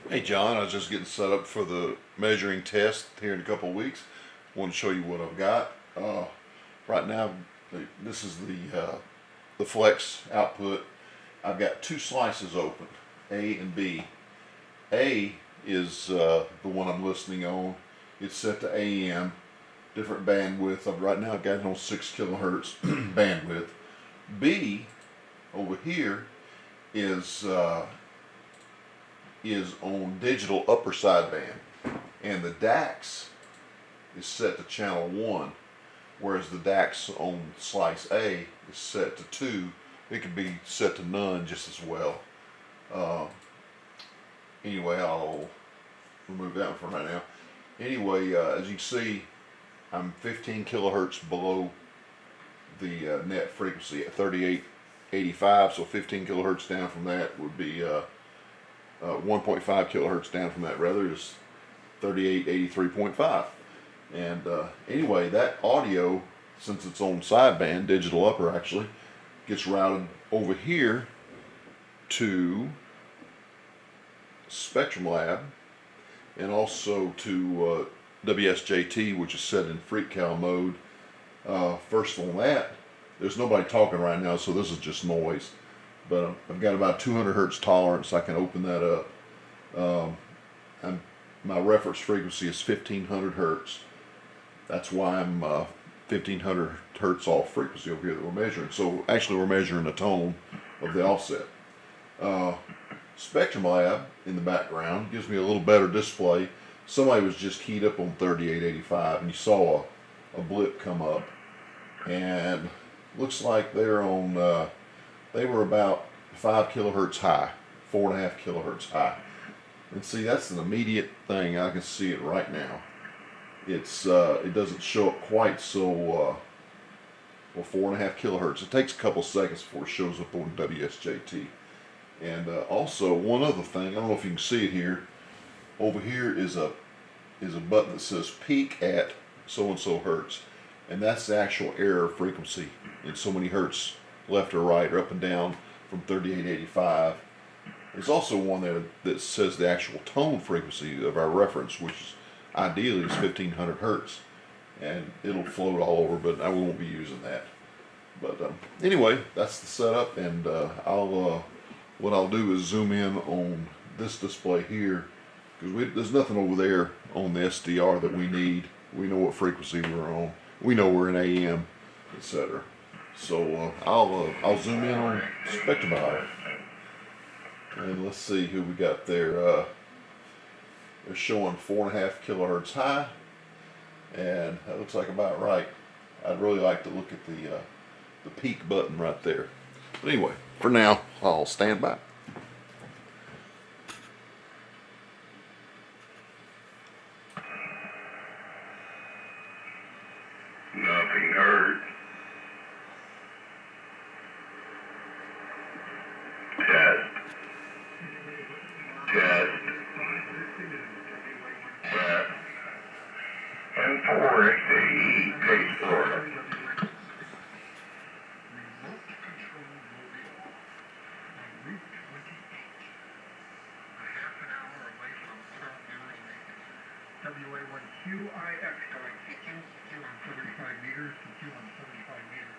Hey John, I was just getting set up for the measuring test here in a couple of weeks. Want to show you what I've got. Right now, this is the flex output. I've got two slices open, A and B. A is the one I'm listening on. It's set to AM, different bandwidth. Right now I've got it on 6 kilohertz bandwidth. B over here is on digital upper sideband, and the DAX is set to channel 1, whereas the DAX on slice A is set to 2. It could be set to none just as well. Anyway, I'll remove that one for right now. Anyway, as you can see, I'm 15 kilohertz below the net frequency at 3885, so 15 kilohertz down from that would be 1.5 kilohertz down from that rather is 3883.5. And anyway, that audio, since it's on sideband, digital upper actually, gets routed over here to Spectrum Lab and also to WSJT, which is set in Freq mode. First on that, there's nobody talking right now, so this is just noise. But I've got about 200 hertz tolerance. I can open that up. My reference frequency is 1500 hertz. That's why I'm 1500 hertz off frequency over here that we're measuring. So actually we're measuring the tone of the offset. Spectrum Lab in the background gives me a little better display. Somebody was just keyed up on 3885 and you saw a blip come up, and looks like they're on they were about 5 kilohertz high, 4.5 kilohertz high. And see, that's an immediate thing. I can see it right now. It's it doesn't show up quite so well, 4.5 kilohertz. It takes a couple seconds before it shows up on WSJT. And also one other thing, I don't know if you can see it here. Over here is a button that says peak at so and so hertz, and that's the actual error frequency in so many hertz, left or right or up and down from 3885. There's also one there that says the actual tone frequency of our reference, which is ideally is 1500 hertz, and it'll float all over, but I won't be using that. But anyway, that's the setup, and what I'll do is zoom in on this display here, because there's nothing over there on the SDR that we need. We know what frequency we're on. We know we're in AM, etc. So I'll zoom in on Spectrum Lab, and let's see who we got there. They're showing 4.5 kilohertz high, and that looks like about right. I'd really like to look at the peak button right there. But anyway, for now, I'll stand by. Nothing heard. Test. Test. And 4XAE pays for it. WA1QIX going Q on 75 meters to Q on 75 meters.